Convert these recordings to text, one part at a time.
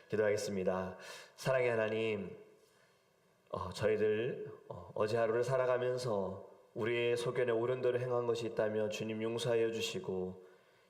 기도하겠습니다. 사랑의 하나님, 저희들 어제 하루를 살아가면서 우리의 소견에 옳은 대로 행한 것이 있다면 주님 용서하여 주시고,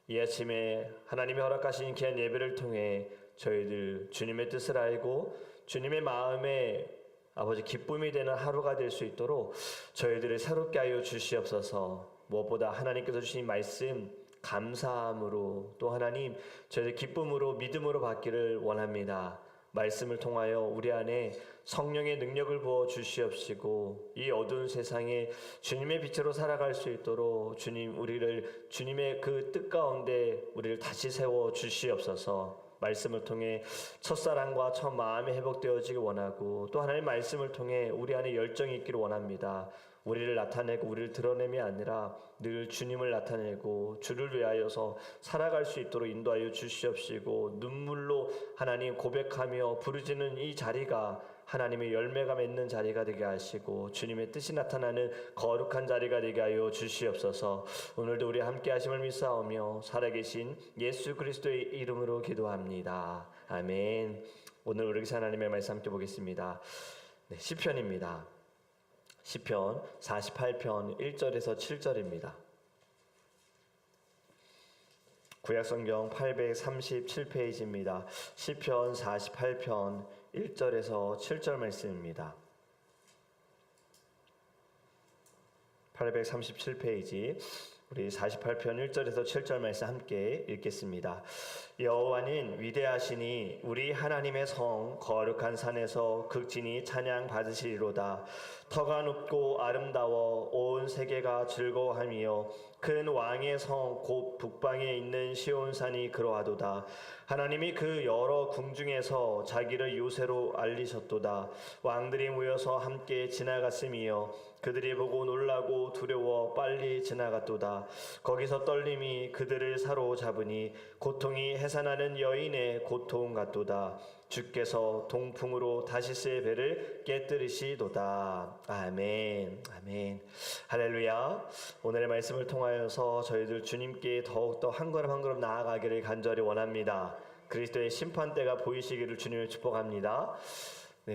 이 아침에 하나님의 허락하신 귀한 예배를 통해 저희들 주님의 뜻을 알고 주님의 마음에 아버지 기쁨이 되는 하루가 될 수 있도록 저희들을 새롭게 하여 주시옵소서. 무엇보다 하나님께서 주신 말씀 감사함으로, 또 하나님 저희들 기쁨으로 믿음으로 받기를 원합니다. 말씀을 통하여 우리 안에 성령의 능력을 부어 주시옵시고, 이 어두운 세상에 주님의 빛으로 살아갈 수 있도록 주님, 우리를 주님의 그 뜻 가운데 우리를 다시 세워 주시옵소서. 말씀을 통해 첫사랑과 첫 마음이 회복되어지길 원하고, 또 하나님의 말씀을 통해 우리 안에 열정이 있기를 원합니다. 우리를 나타내고 우리를 드러냄이 아니라 늘 주님을 나타내고 주를 위하여서 살아갈 수 있도록 인도하여 주시옵시고, 눈물로 하나님 고백하며 부르짖는 이 자리가 하나님의 열매가 맺는 자리가 되게 하시고 주님의 뜻이 나타나는 거룩한 자리가 되게 하여 주시옵소서. 오늘도 우리 함께 하심을 믿사오며 살아계신 예수 그리스도의 이름으로 기도합니다. 아멘. 오늘 우리 하나님의 말씀 함께 보겠습니다. 시편입니다. 시편 48편 1절에서 7절입니다. 구약성경 837페이지입니다. 시편 48편 1절에서 7절 말씀입니다. 837페이지 우리 48편 1절에서 7절 말씀 함께 읽겠습니다. 여호와는 위대하시니 우리 하나님의 성 거룩한 산에서 극진히 찬양 받으시리로다. 터가 높고 아름다워 온 세계가 즐거워하며 큰 왕의 성 곧 북방에 있는 시온산이 그러하도다. 하나님이 그 여러 궁중에서 자기를 요새로 알리셨도다. 왕들이 모여서 함께 지나갔으며 그들이 보고 놀라고 두려워 빨리 지나갔도다. 거기서 떨림이 그들을 사로잡으니 고통이 해산하는 여인의 고통 같도다. 주께서 동풍으로 다시스의 배를 깨뜨리시도다. 아멘. 아멘. 할렐루야. 오늘의 말씀을 통하여서 저희들 주님께 더욱더 한 걸음 한 걸음 나아가기를 간절히 원합니다. 그리스도의 심판대가 보이시기를 주님을 축복합니다.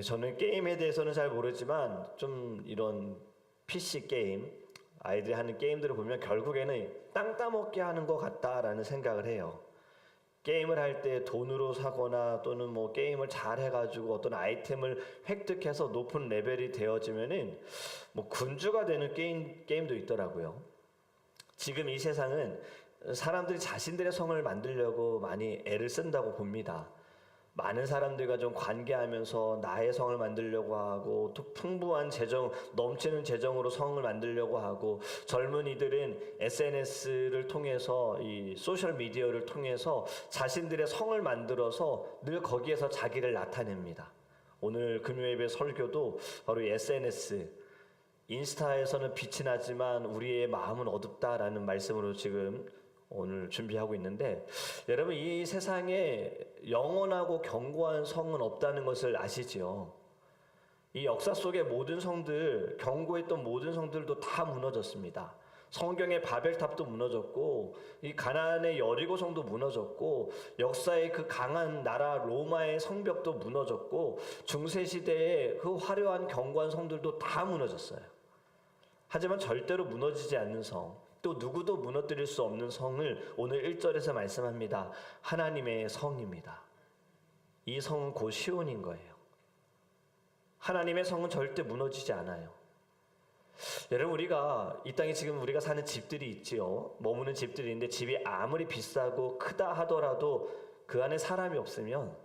저는 게임에 대해서는 잘 모르지만 좀 이런 PC 게임, 아이들이 하는 게임들을 보면 결국에는 땅 따먹게 하는 것 같다라는 생각을 해요. 게임을 할 때 돈으로 사거나 또는 뭐 게임을 잘 해가지고 어떤 아이템을 획득해서 높은 레벨이 되어지면은 뭐 군주가 되는 게임도 있더라고요. 지금 이 세상은 사람들이 자신들의 성을 만들려고 많이 애를 쓴다고 봅니다. 많은 사람들과 좀 관계하면서 나의 성을 만들려고 하고, 또 풍부한 재정, 넘치는 재정으로 성을 만들려고 하고, 젊은이들은 SNS를 통해서, 이 소셜 미디어를 통해서 자신들의 성을 만들어서 늘 거기에서 자기를 나타냅니다. 오늘 금요예배 설교도 바로 SNS, 인스타에서는 빛이 나지만 우리의 마음은 어둡다라는 말씀으로 지금 오늘 준비하고 있는데, 여러분 이 세상에 영원하고 견고한 성은 없다는 것을 아시죠? 이 역사 속의 모든 성들, 견고했던 모든 성들도 다 무너졌습니다. 성경의 바벨탑도 무너졌고, 이 가나안의 여리고성도 무너졌고, 역사의 그 강한 나라 로마의 성벽도 무너졌고, 중세시대의 그 화려한 견고한 성들도 다 무너졌어요. 하지만 절대로 무너지지 않는 성, 또 누구도 무너뜨릴 수 없는 성을 오늘 1절에서 말씀합니다. 하나님의 성입니다. 이 성은 곧 시온인 거예요. 하나님의 성은 절대 무너지지 않아요. 여러분, 우리가 이 땅에 지금 우리가 사는 집들이 있지요. 머무는 집들이 있는데, 집이 아무리 비싸고 크다 하더라도 그 안에 사람이 없으면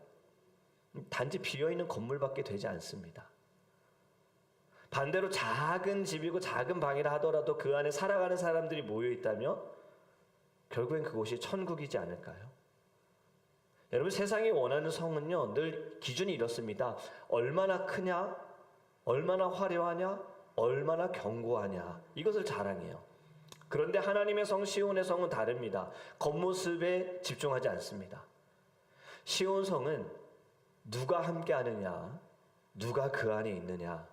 단지 비어있는 건물밖에 되지 않습니다. 반대로 작은 집이고 작은 방이라 하더라도 그 안에 살아가는 사람들이 모여 있다면 결국엔 그곳이 천국이지 않을까요? 여러분, 세상이 원하는 성은요, 늘 기준이 이렇습니다. 얼마나 크냐, 얼마나 화려하냐, 얼마나 견고하냐, 이것을 자랑해요. 그런데 하나님의 성 시온의 성은 다릅니다. 겉모습에 집중하지 않습니다. 시온 성은 누가 함께 하느냐, 누가 그 안에 있느냐,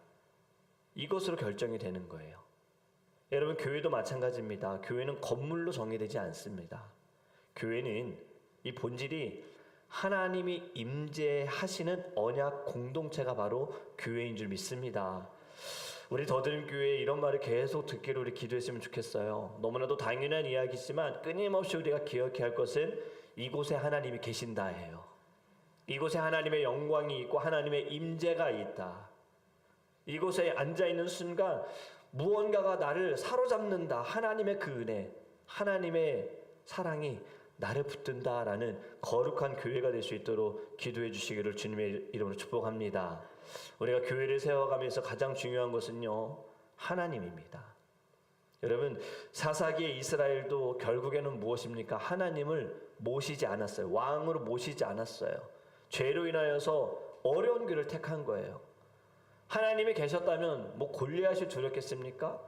이것으로 결정이 되는 거예요. 여러분, 교회도 마찬가지입니다. 교회는 건물로 정의되지 않습니다. 교회는 이 본질이 하나님이 임재하시는 언약 공동체가 바로 교회인 줄 믿습니다. 우리 더드림 교회에 이런 말을 계속 듣기를 우리 기도했으면 좋겠어요. 너무나도 당연한 이야기지만 끊임없이 우리가 기억해야 할 것은 이곳에 하나님이 계신다예요. 이곳에 하나님의 영광이 있고 하나님의 임재가 있다. 이곳에 앉아있는 순간 무언가가 나를 사로잡는다. 하나님의 그 은혜, 하나님의 사랑이 나를 붙든다라는 거룩한 교회가 될 수 있도록 기도해 주시기를 주님의 이름으로 축복합니다. 우리가 교회를 세워가면서 가장 중요한 것은요, 하나님입니다. 여러분, 사사기의 이스라엘도 결국에는 무엇입니까? 하나님을 모시지 않았어요. 왕으로 모시지 않았어요. 죄로 인하여서 어려운 길을 택한 거예요. 하나님이 계셨다면 뭐 골리앗이 두렵겠습니까?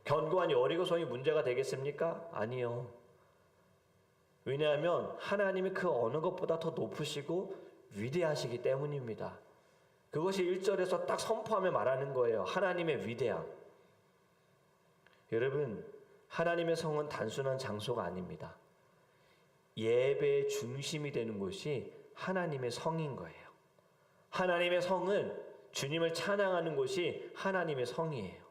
견고한 여리고성이 문제가 되겠습니까? 아니요. 왜냐하면 하나님이 그 어느 것보다 더 높으시고 위대하시기 때문입니다. 그것이 1절에서 딱 선포하며 말하는 거예요. 하나님의 위대함. 여러분, 하나님의 성은 단순한 장소가 아닙니다. 예배의 중심이 되는 곳이 하나님의 성인 거예요. 하나님의 성은 주님을 찬양하는 곳이 하나님의 성이에요.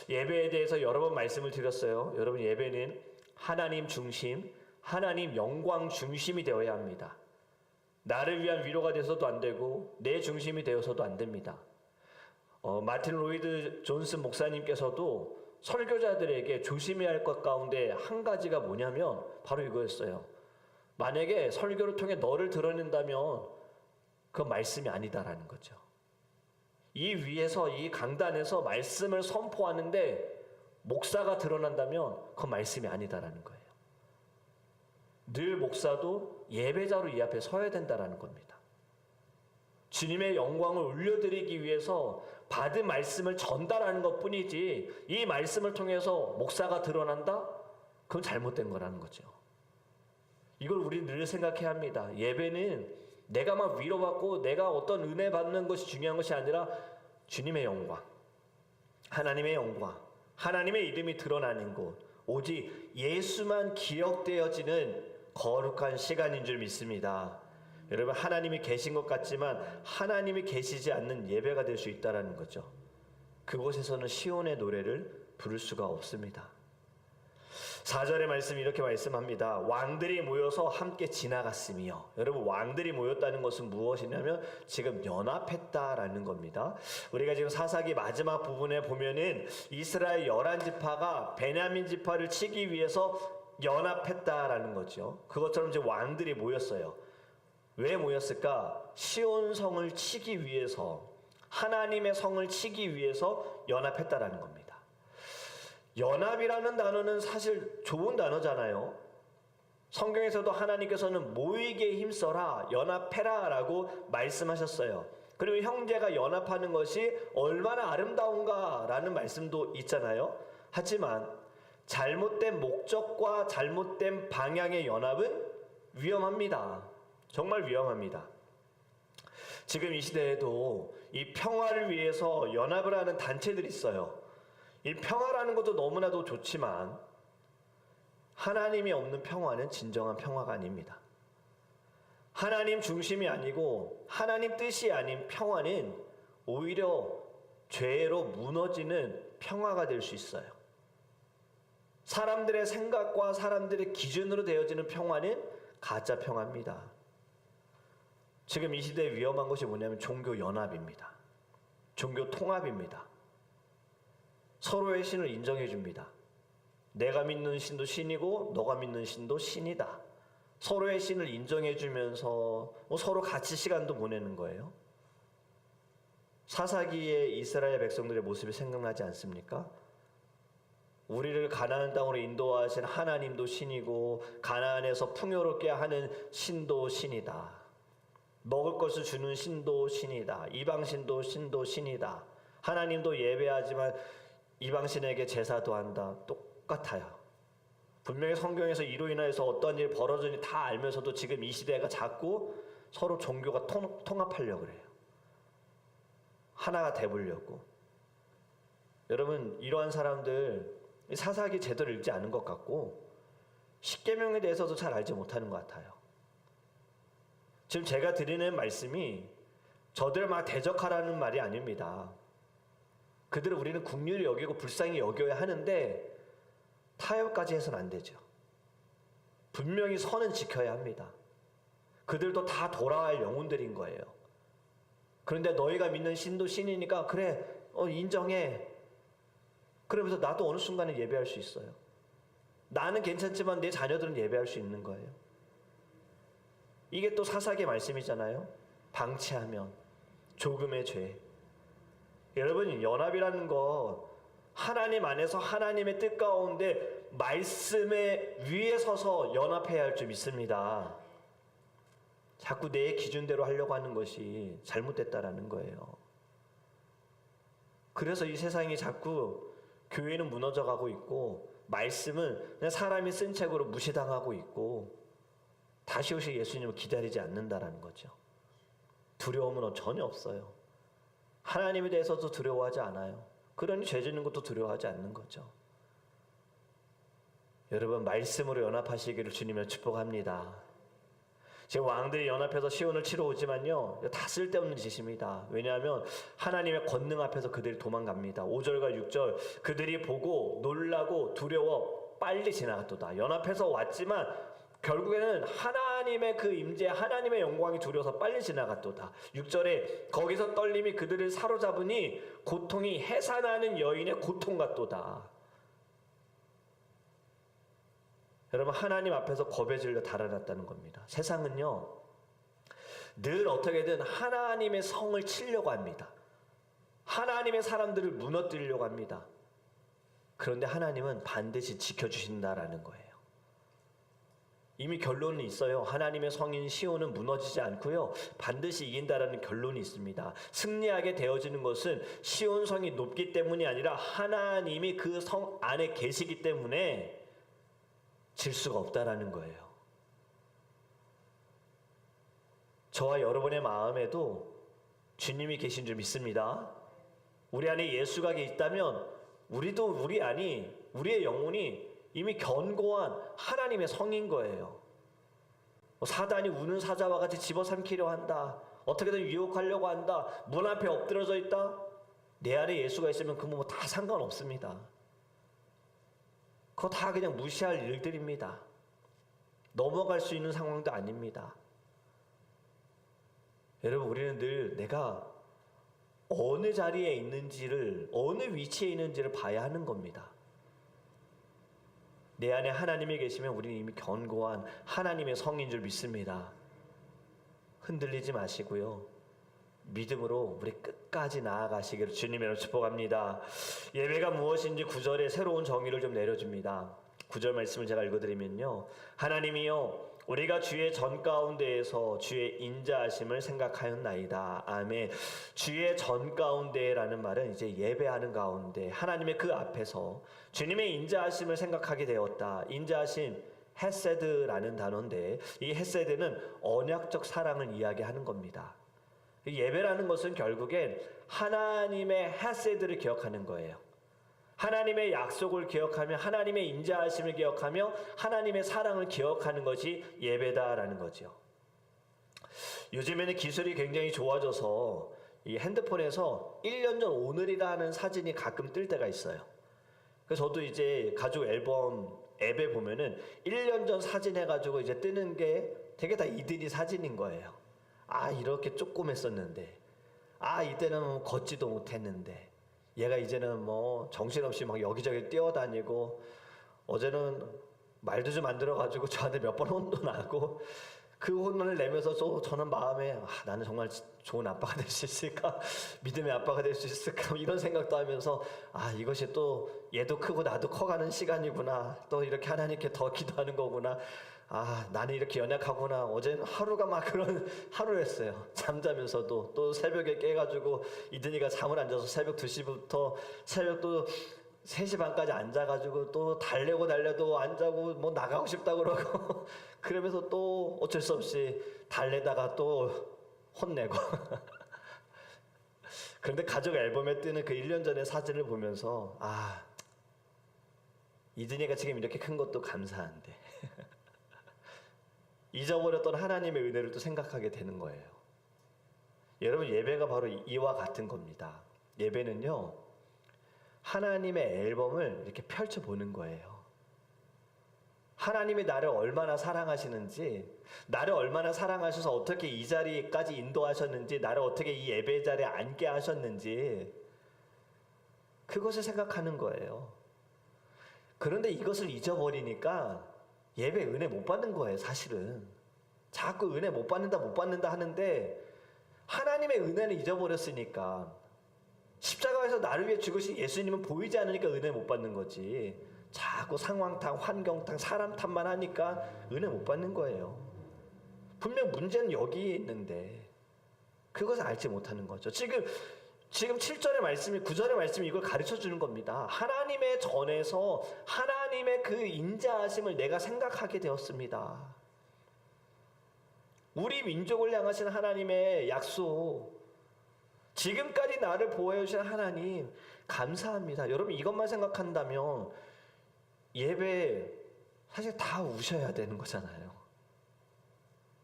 예배에 대해서 여러 번 말씀을 드렸어요. 여러분, 예배는 하나님 중심, 하나님 영광 중심이 되어야 합니다. 나를 위한 위로가 되어서도 안 되고 내 중심이 되어서도 안 됩니다. 마틴 로이드 존슨 목사님께서도 설교자들에게 조심해야 할 것 가운데 한 가지가 뭐냐면 바로 이거였어요. 만약에 설교를 통해 너를 드러낸다면 그건 말씀이 아니다라는 거죠. 이 위에서, 이 강단에서 말씀을 선포하는데 목사가 드러난다면 그건 말씀이 아니다라는 거예요. 늘 목사도 예배자로 이 앞에 서야 된다라는 겁니다. 주님의 영광을 올려드리기 위해서 받은 말씀을 전달하는 것뿐이지 이 말씀을 통해서 목사가 드러난다? 그건 잘못된 거라는 거죠. 이걸 우리 늘 생각해야 합니다. 예배는 내가 막 위로받고 내가 어떤 은혜 받는 것이 중요한 것이 아니라 주님의 영광, 하나님의 영광, 하나님의 이름이 드러나는 곳, 오직 예수만 기억되어지는 거룩한 시간인 줄 믿습니다. 여러분, 하나님이 계신 것 같지만 하나님이 계시지 않는 예배가 될 수 있다는 거죠. 그곳에서는 시온의 노래를 부를 수가 없습니다. 4절의 말씀이 이렇게 말씀합니다. 왕들이 모여서 함께 지나갔으며. 여러분, 왕들이 모였다는 것은 무엇이냐면 지금 연합했다라는 겁니다. 우리가 지금 사사기 마지막 부분에 보면은 이스라엘 11지파가 베냐민 지파를 치기 위해서 연합했다라는 거죠. 그것처럼 이제 왕들이 모였어요. 왜 모였을까? 시온 성을 치기 위해서, 하나님의 성을 치기 위해서 연합했다라는 겁니다. 연합이라는 단어는 사실 좋은 단어잖아요. 성경에서도 하나님께서는 모이게 힘써라, 연합해라 라고 말씀하셨어요. 그리고 형제가 연합하는 것이 얼마나 아름다운가 라는 말씀도 있잖아요. 하지만 잘못된 목적과 잘못된 방향의 연합은 위험합니다. 정말 위험합니다. 지금 이 시대에도 이 평화를 위해서 연합을 하는 단체들이 있어요. 이 평화라는 것도 너무나도 좋지만 하나님이 없는 평화는 진정한 평화가 아닙니다. 하나님 중심이 아니고 하나님 뜻이 아닌 평화는 오히려 죄로 무너지는 평화가 될 수 있어요. 사람들의 생각과 사람들의 기준으로 되어지는 평화는 가짜 평화입니다. 지금 이 시대에 위험한 것이 뭐냐면 종교 연합입니다. 종교 통합입니다. 서로의 신을 인정해 줍니다. 내가 믿는 신도 신이고 너가 믿는 신도 신이다. 서로의 신을 인정해 주면서 서로 같이 시간도 보내는 거예요. 사사기의 이스라엘 백성들의 모습이 생각나지 않습니까? 우리를 가나안 땅으로 인도하신 하나님도 신이고 가나안에서 풍요롭게 하는 신도 신이다. 먹을 것을 주는 신도 신이다. 이방신도 신도 신이다. 하나님도 예배하지만 이방신에게 제사도 한다. 똑같아요. 분명히 성경에서 이로 인하여서 어떤 일이 벌어지는지 다 알면서도 지금 이 시대가 자꾸 서로 종교가 통합하려고 그래요. 하나가 돼보려고. 여러분, 이러한 사람들 사사기 제대로 읽지 않은 것 같고 십계명에 대해서도 잘 알지 못하는 것 같아요. 지금 제가 드리는 말씀이 저들을 막 대적하라는 말이 아닙니다. 그들을 우리는 긍휼히 여기고 불쌍히 여겨야 하는데 타협까지 해서는 안 되죠. 분명히 선은 지켜야 합니다. 그들도 다 돌아갈 영혼들인 거예요. 그런데 너희가 믿는 신도 신이니까 그래 인정해. 그러면서 나도 어느 순간에 예배할 수 있어요. 나는 괜찮지만 내 자녀들은 예배할 수 있는 거예요. 이게 또 사사기의 말씀이잖아요. 방치하면 조금의 죄. 여러분, 연합이라는 거 하나님 안에서 하나님의 뜻 가운데 말씀에 위에 서서 연합해야 할 줄 믿습니다. 자꾸 내 기준대로 하려고 하는 것이 잘못됐다라는 거예요. 그래서 이 세상이 자꾸 교회는 무너져가고 있고 말씀은 그냥 사람이 쓴 책으로 무시당하고 있고 다시 오실 예수님을 기다리지 않는다라는 거죠. 두려움은 전혀 없어요. 하나님에 대해서도 두려워하지 않아요. 그러니 죄 짓는 것도 두려워하지 않는 거죠. 여러분, 말씀으로 연합하시기를 주님을 축복합니다. 지금 왕들이 연합해서 시온을 치러 오지만요, 다 쓸데없는 짓입니다. 왜냐하면 하나님의 권능 앞에서 그들이 도망갑니다. 5절과 6절, 그들이 보고 놀라고 두려워 빨리 지나갔도다. 연합해서 왔지만 결국에는 하나님의 그 임재, 하나님의 영광이 두려워서 빨리 지나갔도다. 6절에 거기서 떨림이 그들을 사로잡으니 고통이 해산하는 여인의 고통 같도다. 여러분, 하나님 앞에서 겁에 질려 달아났다는 겁니다. 세상은요, 늘 어떻게든 하나님의 성을 치려고 합니다. 하나님의 사람들을 무너뜨리려고 합니다. 그런데 하나님은 반드시 지켜주신다라는 거예요. 이미 결론은 있어요. 하나님의 성인 시온은 무너지지 않고요, 반드시 이긴다라는 결론이 있습니다. 승리하게 되어지는 것은 시온 성이 높기 때문이 아니라 하나님이 그 성 안에 계시기 때문에 질 수가 없다라는 거예요. 저와 여러분의 마음에도 주님이 계신 줄 믿습니다. 우리 안에 예수가 있다면 우리도 우리의 영혼이 이미 견고한 하나님의 성인 거예요. 사단이 우는 사자와 같이 집어삼키려 한다. 어떻게든 유혹하려고 한다. 문 앞에 엎드려져 있다. 내 안에 예수가 있으면 그 뭐 다 상관없습니다. 그거 다 그냥 무시할 일들입니다. 넘어갈 수 있는 상황도 아닙니다. 여러분, 우리는 늘 내가 어느 자리에 있는지를, 어느 위치에 있는지를 봐야 하는 겁니다. 내 안에 하나님이 계시면 우리는 이미 견고한 하나님의 성인 줄 믿습니다. 흔들리지 마시고요, 믿음으로 우리 끝까지 나아가시기를 주님으로 축복합니다. 예배가 무엇인지 9절에 새로운 정의를 좀 내려줍니다. 9절 말씀을 제가 읽어드리면요, 하나님이여 우리가 주의 전 가운데에서 주의 인자하심을 생각하였나이다. 아멘. 주의 전 가운데라는 말은 이제 예배하는 가운데 하나님의 그 앞에서 주님의 인자하심을 생각하게 되었다. 인자하심, 헤세드라는 단어인데 이 헤세드는 언약적 사랑을 이야기하는 겁니다. 예배라는 것은 결국엔 하나님의 헤세드를 기억하는 거예요. 하나님의 약속을 기억하며 하나님의 인자하심을 기억하며 하나님의 사랑을 기억하는 것이 예배다라는 거죠. 요즘에는 기술이 굉장히 좋아져서 이 핸드폰에서 1년 전 오늘이라는 사진이 가끔 뜰 때가 있어요. 그래서 저도 이제 가족 앨범 앱에 보면은 1년 전 사진 해가지고 이제 뜨는 게 되게 다 이들이 사진인 거예요. 아, 이렇게 조그맸었는데, 아, 이때는 걷지도 못했는데, 얘가 이제는 뭐 정신없이 막 여기저기 뛰어다니고, 어제는 말도 좀 안 들어가지고 저한테 몇 번 혼도 나고, 그 혼을 내면서 저는 마음에 나는 정말 좋은 아빠가 될 수 있을까? 믿음의 아빠가 될 수 있을까? 이런 생각도 하면서 이것이 또 얘도 크고 나도 커가는 시간이구나. 또 이렇게 하나님께 더 기도하는 거구나. 나는 이렇게 연약하구나. 어제는 하루가 막 그런 하루였어요. 잠자면서도 또 새벽에 깨가지고 이든이가 잠을 안 자서 새벽 2시부터 새벽 또 3시 반까지 앉아가지고 또 달래고 달래도 안 자고 뭐 나가고 싶다고 그러고 그러면서 또 어쩔 수 없이 달래다가 또 혼내고 그런데 가족 앨범에 뜨는 그 1년 전의 사진을 보면서 이든이가 지금 이렇게 큰 것도 감사한데 잊어버렸던 하나님의 은혜를 또 생각하게 되는 거예요. 여러분, 예배가 바로 이와 같은 겁니다. 예배는요, 하나님의 앨범을 이렇게 펼쳐보는 거예요. 하나님이 나를 얼마나 사랑하시는지, 나를 얼마나 사랑하셔서 어떻게 이 자리까지 인도하셨는지, 나를 어떻게 이 예배 자리에 앉게 하셨는지, 그것을 생각하는 거예요. 그런데 이것을 잊어버리니까 예배 은혜 못 받는 거예요, 사실은. 자꾸 은혜 못 받는다 하는데 하나님의 은혜는 잊어버렸으니까, 십자가에서 나를 위해 죽으신 예수님은 보이지 않으니까 은혜 못 받는 거지. 자꾸 상황 탓, 환경 탓, 사람 탓만 하니까 은혜 못 받는 거예요. 분명 문제는 여기에 있는데 그것을 알지 못하는 거죠. 지금 7절의 말씀이, 9절의 말씀이 이걸 가르쳐 주는 겁니다. 하나님의 전에서 하나님의 그 인자하심을 내가 생각하게 되었습니다. 우리 민족을 향하신 하나님의 약속, 지금까지 나를 보호해 주신 하나님 감사합니다. 여러분, 이것만 생각한다면 예배 사실 다 우셔야 되는 거잖아요.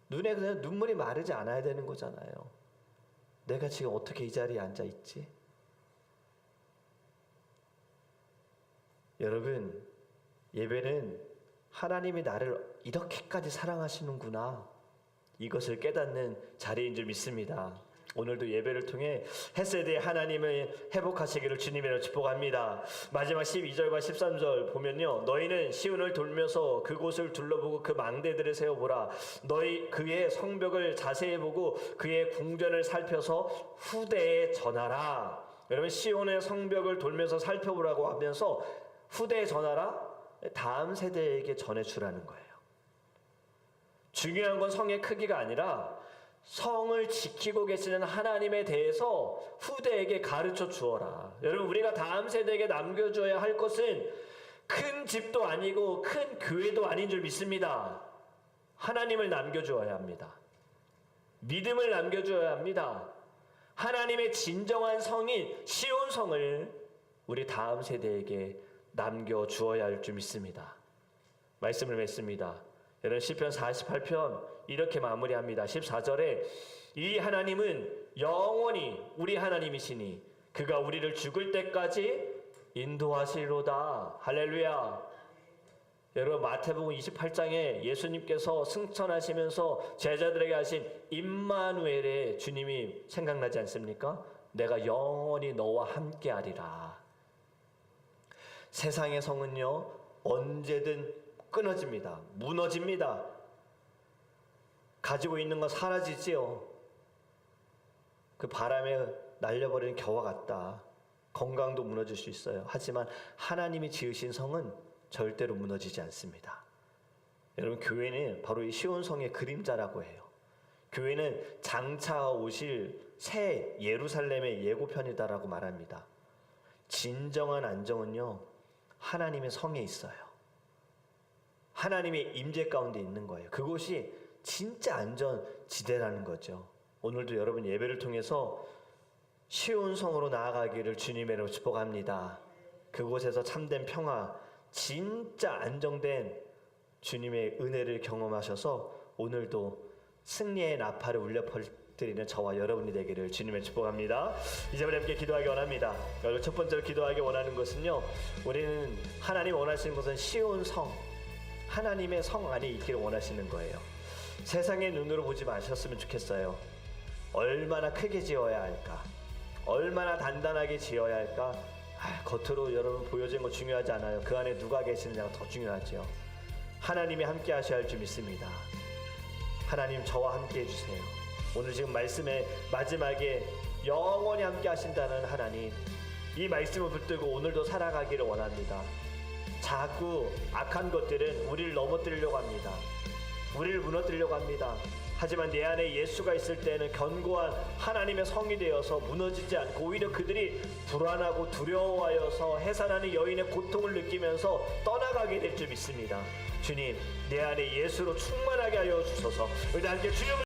눈에 그냥 눈물이 마르지 않아야 되는 거잖아요. 내가 지금 어떻게 이 자리에 앉아 있지? 여러분, 예배는 하나님이 나를 이렇게까지 사랑하시는구나, 이것을 깨닫는 자리인 줄 믿습니다. 오늘도 예배를 통해 헤세드의 하나님을 회복하시기를 주님으로 축복합니다. 마지막 12절과 13절 보면요, 너희는 시온을 돌면서 그곳을 둘러보고 그 망대들을 세워보라. 너희 그의 성벽을 자세히 보고 그의 궁전을 살펴서 후대에 전하라. 여러분, 시온의 성벽을 돌면서 살펴보라고 하면서 후대에 전하라, 다음 세대에게 전해주라는 거예요. 중요한 건 성의 크기가 아니라 성을 지키고 계시는 하나님에 대해서 후대에게 가르쳐 주어라. 여러분, 우리가 다음 세대에게 남겨줘야 할 것은 큰 집도 아니고 큰 교회도 아닌 줄 믿습니다. 하나님을 남겨주어야 합니다. 믿음을 남겨주어야 합니다. 하나님의 진정한 성인 시온성을 우리 다음 세대에게 남겨주어야 할 줄 믿습니다. 말씀을 맺습니다. 여러분, 시편 48편 이렇게 마무리합니다. 14절에 이 하나님은 영원히 우리 하나님이시니 그가 우리를 죽을 때까지 인도하시리로다. 할렐루야. 여러분, 마태복음 28장에 예수님께서 승천하시면서 제자들에게 하신 임마누엘의 주님이 생각나지 않습니까? 내가 영원히 너와 함께하리라. 세상의 성은요, 언제든 끊어집니다. 무너집니다. 가지고 있는 건 사라지지요. 그 바람에 날려버리는 겨와 같다. 건강도 무너질 수 있어요. 하지만 하나님이 지으신 성은 절대로 무너지지 않습니다. 여러분, 교회는 바로 이 시온성의 그림자라고 해요. 교회는 장차 오실 새 예루살렘의 예고편이다라고 말합니다. 진정한 안정은요, 하나님의 성에 있어요. 하나님의 임재 가운데 있는 거예요. 그곳이 진짜 안전지대라는 거죠. 오늘도 여러분, 예배를 통해서 시온성으로 나아가기를 주님으로 축복합니다. 그곳에서 참된 평화, 진짜 안정된 주님의 은혜를 경험하셔서 오늘도 승리의 나팔을 울려 퍼뜨리는 저와 여러분이 되기를 주님의 축복합니다. 이제부터 함께 기도하기 원합니다. 여러분, 첫 번째로 기도하기 원하는 것은요, 우리는 하나님 원하시는 것은 시온성, 하나님의 성 안에 있기를 원하시는 거예요. 세상의 눈으로 보지 마셨으면 좋겠어요. 얼마나 크게 지어야 할까, 얼마나 단단하게 지어야 할까. 겉으로 여러분 보여지는 거 중요하지 않아요. 그 안에 누가 계시느냐가 더 중요하죠. 하나님이 함께 하셔야 할 줄 믿습니다. 하나님, 저와 함께 해주세요. 오늘 지금 말씀의 마지막에 영원히 함께 하신다는 하나님, 이 말씀을 붙들고 오늘도 살아가기를 원합니다. 자꾸 악한 것들은 우리를 넘어뜨리려고 합니다. 우리를 무너뜨리려고 합니다. 하지만 내 안에 예수가 있을 때는 견고한 하나님의 성이 되어서 무너지지 않고 오히려 그들이 불안하고 두려워하여서 해산하는 여인의 고통을 느끼면서 떠나가게 될 줄 믿습니다. 주님, 내 안에 예수로 충만하게 하여 주소서. 우리 함께 주여